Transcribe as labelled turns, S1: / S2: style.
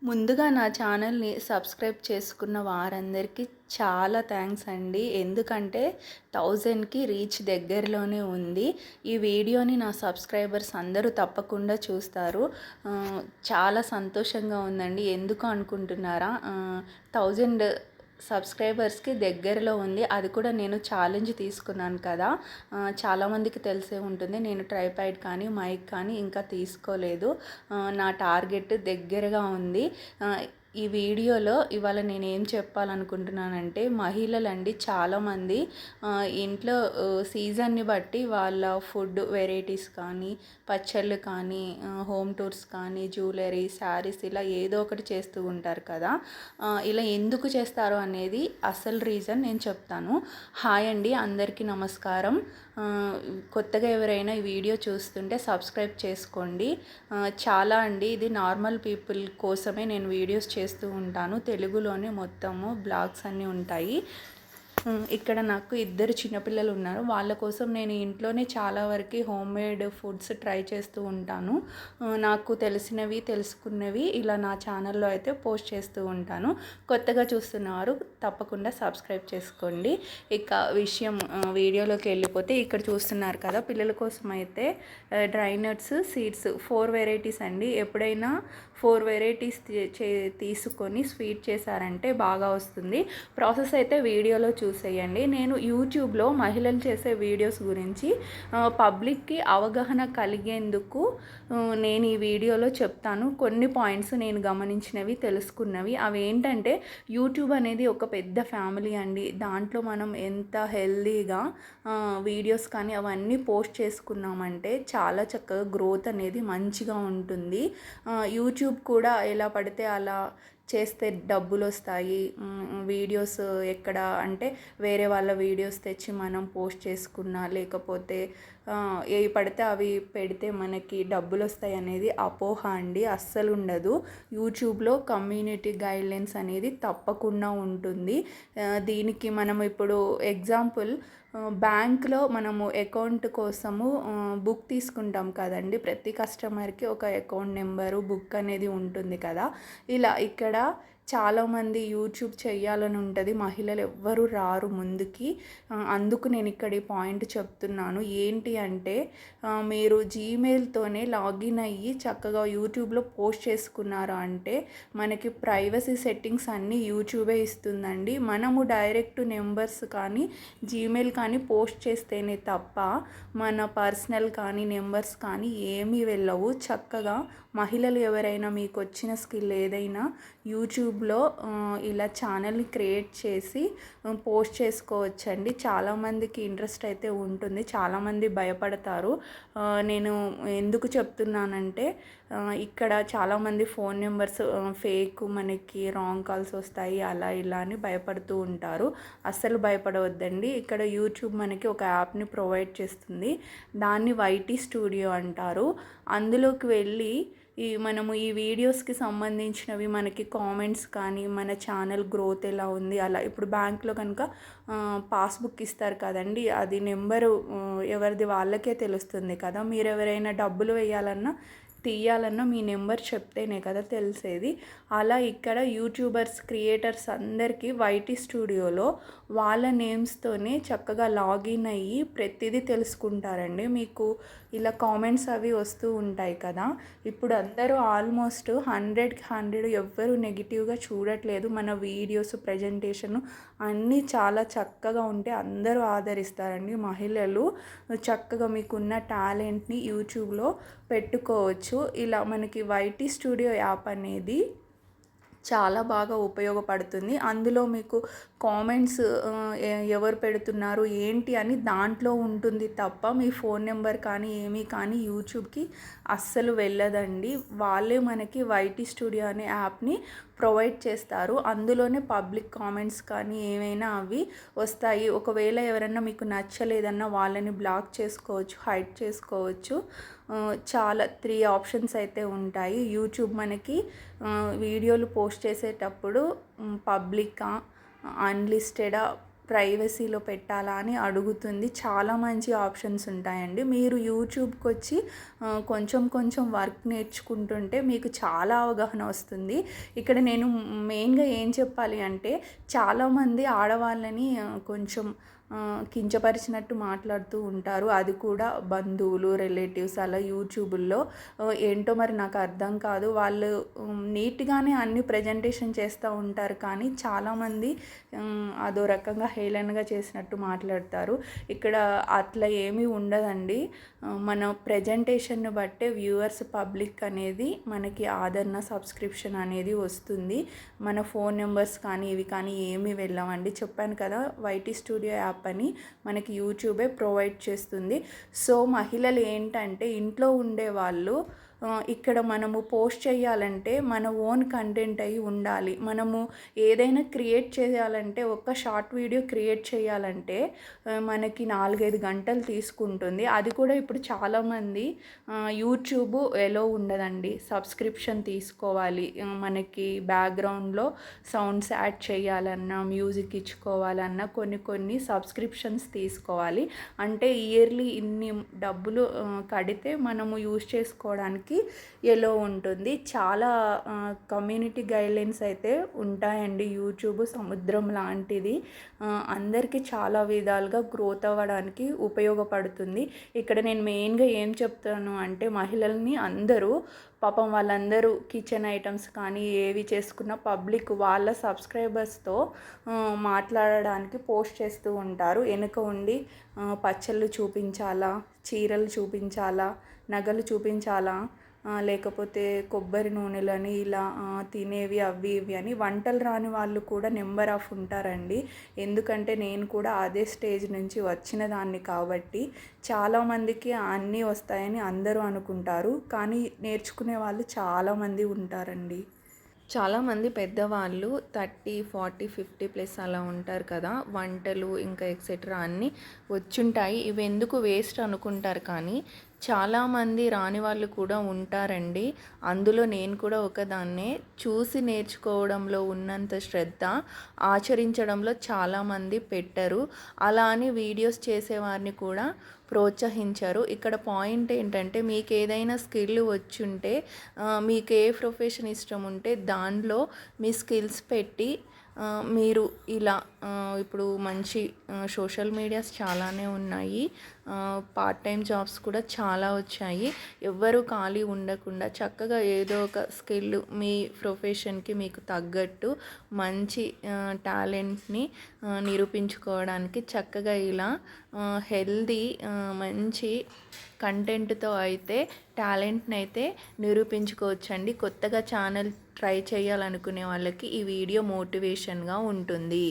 S1: ముందుగా నా ఛానల్‌ని సబ్స్క్రైబ్ చేసుకున్న వారందరికీ చాలా థ్యాంక్స్ అండి. ఎందుకంటే 1000కి రీచ్ దగ్గరలోనే ఉంది. ఈ వీడియోని నా సబ్స్క్రైబర్స్ అందరూ తప్పకుండా చూస్తారు. చాలా సంతోషంగా ఉందండి. ఎందుకు అనుకుంటున్నారా? 1000 సబ్స్క్రైబర్స్‌కి దగ్గరలో ఉంది. అది కూడా నేను ఛాలెంజ్ తీసుకున్నాను కదా! చాలామందికి తెలిసే ఉంటుంది. నేను ట్రైపాడ్ కానీ, మైక్ కానీ ఇంకా తీసుకోలేదు. నా టార్గెట్ దగ్గరగా ఉంది. ఈ వీడియోలో ఇవాళ నేనేం చెప్పాలనుకుంటున్నానంటే, మహిళలండి చాలామంది ఇంట్లో సీజన్ని బట్టి వాళ్ళ ఫుడ్ వెరైటీస్ కానీ, పచ్చళ్ళు కానీ, హోమ్ టూర్స్ కానీ, జ్యువెలరీ, శారీస్ ఇలా ఏదో ఒకటి చేస్తూ ఉంటారు కదా! ఇలా ఎందుకు చేస్తారు అనేది అసలు రీజన్ నేను చెప్తాను. హాయ్ అండి, అందరికీ నమస్కారం. కొత్తగా ఎవరైనా ఈ వీడియో చూస్తుంటే సబ్స్క్రైబ్ చేసుకోండి. చాలా అండి, ఇది నార్మల్ పీపుల్ కోసమే నేను వీడియోస్ చేస్తూ ఉంటాను. తెలుగులోనే మొత్తము బ్లాగ్స్ అన్నీ ఉంటాయి. ఇక్కడ నాకు 2 చిన్నపిల్లలు ఉన్నారు. వాళ్ళ కోసం నేను ఇంట్లోనే చాలా వరకు హోమ్మేడ్ ఫుడ్స్ ట్రై చేస్తూ ఉంటాను. నాకు తెలిసినవి, తెలుసుకున్నవి ఇలా నా ఛానల్లో అయితే పోస్ట్ చేస్తూ ఉంటాను. కొత్తగా చూస్తున్నవారు తప్పకుండా సబ్స్క్రైబ్ చేసుకోండి. ఇక వీడియోలోకి వెళ్ళిపోతే, ఇక్కడ చూస్తున్నారు కదా, పిల్లల కోసం అయితే డ్రై నట్స్, సీడ్స్ 4 వెరైటీస్ అండి. ఎప్పుడైనా 4 వెరైటీస్ తీసుకొని స్వీట్ చేశారంటే బాగా వస్తుంది. ప్రాసెస్ అయితే వీడియోలో చూసేయండి. నేను యూట్యూబ్లో మహిళలు చేసే వీడియోస్ గురించి పబ్లిక్కి అవగాహన కలిగేందుకు నేను ఈ వీడియోలో చెప్తాను. కొన్ని పాయింట్స్ నేను గమనించినవి, తెలుసుకున్నవి. అవి ఏంటంటే, యూట్యూబ్ అనేది ఒక పెద్ద ఫ్యామిలీ అండి. దాంట్లో మనం ఎంత హెల్దీగా వీడియోస్ కానీ అవన్నీ పోస్ట్ చేసుకున్నామంటే చాలా చక్కగా గ్రోత్ అనేది మంచిగా ఉంటుంది. యూట్యూబ్ కూడా ఎలా పడితే అలా చేస్తే డబ్బులు వస్తాయి. వీడియోస్ ఎక్కడ అంటే వేరే వాళ్ళ వీడియోస్ తెచ్చి మనం పోస్ట్ చేసుకున్నా, లేకపోతే ఏవి పడితే అవి పెడితే మనకి డబ్బులు వస్తాయి అనేది అపోహ అండి. అస్సలు ఉండదు. యూట్యూబ్లో కమ్యూనిటీ గైడ్లైన్స్ అనేది తప్పకుండా ఉంటుంది. దీనికి మనం ఇప్పుడు ఎగ్జాంపుల్, బ్యాంక్లో మనము అకౌంట్ కోసము బుక్ తీసుకుంటాం కదండి. ప్రతి కస్టమర్కి ఒక అకౌంట్ నెంబరు, బుక్ అనేది ఉంటుంది కదా. ఇలా ఇక్కడ చాలామంది యూట్యూబ్ చేయాలని ఉంటుంది, మహిళలు ఎవ్వరూ రారు ముందుకి. అందుకు నేను ఇక్కడ ఈ పాయింట్ చెప్తున్నాను. ఏంటి అంటే, మీరు జీమెయిల్తోనే లాగిన్ అయ్యి చక్కగా యూట్యూబ్లో పోస్ట్ చేసుకున్నారు అంటే మనకి ప్రైవసీ సెట్టింగ్స్ అన్నీ యూట్యూబే ఇస్తుందండి. మనము డైరెక్ట్ నెంబర్స్ కానీ, జీమెయిల్ కానీ పోస్ట్ చేస్తేనే తప్ప మన పర్సనల్ కానీ, నెంబర్స్ కానీ ఏమీ వెళ్ళవు. చక్కగా మహిళలు ఎవరైనా మీకు వచ్చిన స్కిల్ ఏదైనా యూట్యూబ్లో ఇలా ఛానల్ని క్రియేట్ చేసి పోస్ట్ చేసుకోవచ్చండి. చాలామందికి ఇంట్రెస్ట్ అయితే ఉంటుంది, చాలామంది భయపడతారు. నేను ఎందుకు చెప్తున్నానంటే, ఇక్కడ చాలామంది ఫోన్ నెంబర్స్ ఫేక్, మనకి రాంగ్ కాల్స్ వస్తాయి, అలా ఇలా అని భయపడుతూ ఉంటారు. అస్సలు భయపడవద్దండి. ఇక్కడ యూట్యూబ్ మనకి ఒక యాప్ని ప్రొవైడ్ చేస్తుంది. దాన్ని వైటీ స్టూడియో అంటారు. అందులోకి వెళ్ళి మనము ఈ వీడియోస్కి సంబంధించినవి మనకి కామెంట్స్ కానీ, మన ఛానల్ గ్రోత్ ఎలా ఉంది అలా, ఇప్పుడు బ్యాంక్లో కనుక పాస్బుక్ ఇస్తారు కదండి, అది నెంబరు ఎవరిది వాళ్ళకే తెలుస్తుంది కదా. మీరు ఎవరైనా డబ్బులు వేయాలన్నా, తీయాలన్నా మీ నెంబర్ చెప్తేనే కదా తెలిసేది. అలా ఇక్కడ యూట్యూబర్స్, క్రియేటర్స్ అందరికీ వైటీ స్టూడియోలో వాళ్ళ నేమ్స్తోనే చక్కగా లాగిన్ అయ్యి ప్రతిదీ తెలుసుకుంటారండి. మీకు ఇలా కామెంట్స్ అవి వస్తూ ఉంటాయి కదా. ఇప్పుడు అందరూ ఆల్మోస్ట్ 100కి 100 ఎవ్వరూ నెగిటివ్గా చూడట్లేదు. మన వీడియోస్, ప్రజెంటేషన్ అన్నీ చాలా చక్కగా ఉంటే అందరూ ఆదరిస్తారండి. మహిళలు చక్కగా మీకున్న టాలెంట్ని యూట్యూబ్లో పెట్టుకోవచ్చు. ఇలా మనకి వైటీ స్టూడియో యాప్ అనేది చాలా బాగా ఉపయోగపడుతుంది. అందులో మీకు కామెంట్స్ ఎవరు పెడుతున్నారు ఏంటి అని దాంట్లో ఉంటుంది తప్ప మీ ఫోన్ నెంబర్ కానీ ఏమీ కానీ యూట్యూబ్కి అస్సలు వెళ్ళదండి. వాళ్ళే మనకి వైటీ స్టూడియో అనే యాప్ని ప్రొవైడ్ చేస్తారు. అందులోనే పబ్లిక్ కామెంట్స్ కానీ ఏమైనా అవి వస్తాయి. ఒకవేళ ఎవరైనా మీకు నచ్చలేదన్నా వాళ్ళని బ్లాక్ చేసుకోవచ్చు, హైడ్ చేసుకోవచ్చు. చాలా 3 ఆప్షన్స్ అయితే ఉంటాయి. యూట్యూబ్ మనకి వీడియోలు పోస్ట్ చేసేటప్పుడు పబ్లికా, అన్లిస్టెడా, ప్రైవసీలో పెట్టాలా అని అడుగుతుంది. చాలా మంచి ఆప్షన్స్ ఉంటాయండి. మీరు యూట్యూబ్కి వచ్చి కొంచెం కొంచెం వర్క్ నేర్చుకుంటుంటే మీకు చాలా అవగాహన వస్తుంది. ఇక్కడ నేను మెయిన్గా ఏం చెప్పాలి అంటే, చాలామంది ఆడవాళ్ళని కొంచెం కించపరిచినట్టు మాట్లాడుతూ ఉంటారు. అది కూడా బంధువులు, రిలేటివ్స్ అలా యూట్యూబుల్లో. ఏంటో మరి నాకు అర్థం కాదు. వాళ్ళు నీట్గానే అన్ని ప్రజెంటేషన్ చేస్తూ ఉంటారు, కానీ చాలామంది అదో రకంగా హేళనగా చేసినట్టు మాట్లాడతారు. ఇక్కడ అట్లా ఏమీ ఉండదండి. మన ప్రజెంటేషన్ను బట్టే వ్యూవర్స్, పబ్లిక్ అనేది మనకి ఆదరణ, సబ్స్క్రిప్షన్ అనేది వస్తుంది. మన ఫోన్ నెంబర్స్ కానీ ఇవి కానీ ఏమీ వెళ్ళవండి. చెప్పాను కదా, వైటీ స్టూడియో యాప్ అని మనకి యూట్యూబే ప్రొవైడ్ చేస్తుంది. సో మహిళలు ఏంటంటే ఇంట్లో ఉండేవాళ్ళు ఇక్కడ మనము పోస్ట్ చేయాలంటే మన ఓన్ కంటెంట్ అయి ఉండాలి. మనము ఏదైనా క్రియేట్ చేయాలంటే, ఒక షార్ట్ వీడియో క్రియేట్ చేయాలంటే మనకి 4-5 గంటలు తీసుకుంటుంది. అది కూడా ఇప్పుడు చాలామంది యూట్యూబ్ ఎలో ఉండదండి. సబ్స్క్రిప్షన్ తీసుకోవాలి. మనకి బ్యాక్గ్రౌండ్లో సౌండ్స్ యాడ్ చేయాలన్నా, మ్యూజిక్ ఇచ్చుకోవాలన్నా కొన్ని సబ్స్క్రిప్షన్స్ తీసుకోవాలి. అంటే ఇయర్లీ ఇన్ని డబ్బులు కడితే మనము యూజ్ చేసుకోవడానికి ఎలో ఉంటుంది. చాలా కమ్యూనిటీ గైడ్లైన్స్ అయితే ఉంటాయండి. యూట్యూబ్ సముద్రం లాంటిది. అందరికీ చాలా విధాలుగా గ్రోత్ అవ్వడానికి ఉపయోగపడుతుంది. ఇక్కడ నేను మెయిన్గా ఏం చెప్తాను అంటే, మహిళల్ని అందరూ పాపం వాళ్ళందరూ కిచెన్ ఐటమ్స్ కానీ ఏవి చేసుకున్న పబ్లిక్ వాళ్ళ సబ్స్క్రైబర్స్తో మాట్లాడడానికి పోస్ట్ చేస్తూ ఉంటారు. వెనుక ఉండి పచ్చళ్ళు చూపించాలా, చీరలు చూపించాలా, నగలు చూపించాలా, లేకపోతే కొబ్బరి నూనెలని ఇలా తినేవి అవి ఇవి అని వంటలు రాని వాళ్ళు కూడా నెంబర్ ఆఫ్ ఉంటారండి. ఎందుకంటే నేను కూడా అదే స్టేజ్ నుంచి వచ్చిన దాన్ని కాబట్టి చాలామందికి అన్నీ వస్తాయని అందరూ అనుకుంటారు, కానీ నేర్చుకునే వాళ్ళు చాలామంది ఉంటారండి. చాలామంది పెద్దవాళ్ళు 30, 40, 50+ అలా ఉంటారు కదా, వంటలు ఇంకా ఎక్సెట్రా అన్నీ వచ్చుంటాయి, ఇవి ఎందుకు వేస్ట్ అనుకుంటారు. కానీ చాలామంది రాని వాళ్ళు కూడా ఉంటారండి. అందులో నేను కూడా ఒకదాన్నే. చూసి నేర్చుకోవడంలో ఉన్నంత శ్రద్ధ ఆచరించడంలో చాలామంది పెట్టరు. అలా అని వీడియోస్ చేసేవారిని కూడా ప్రోత్సహించరు. ఇక్కడ పాయింట్ ఏంటంటే, మీకు ఏదైనా స్కిల్ వచ్చుంటే, మీకు ఏ ప్రొఫెషన్ ఇష్టం ఉంటే దానిలో మీ స్కిల్స్ పెట్టి మీరు ఇలా ఇప్పుడు మంచి సోషల్ మీడియాస్ చాలానే ఉన్నాయి. పార్ట్ టైం జాబ్స్ కూడా చాలా వచ్చాయి. ఎవ్వరూ ఖాళీ ఉండకుండా చక్కగా ఏదో ఒక స్కిల్ మీ ప్రొఫెషన్కి మీకు తగ్గట్టు మంచి టాలెంట్ని నిరూపించుకోవడానికి చక్కగా ఇలా హెల్దీ మంచి కంటెంట్తో అయితే టాలెంట్ని అయితే నిరూపించుకోవచ్చండి. కొత్తగా ఛానల్ ట్రై చేయాలనుకునే వాళ్ళకి ఈ వీడియో మోటివేషన్గా ఉంటుంది.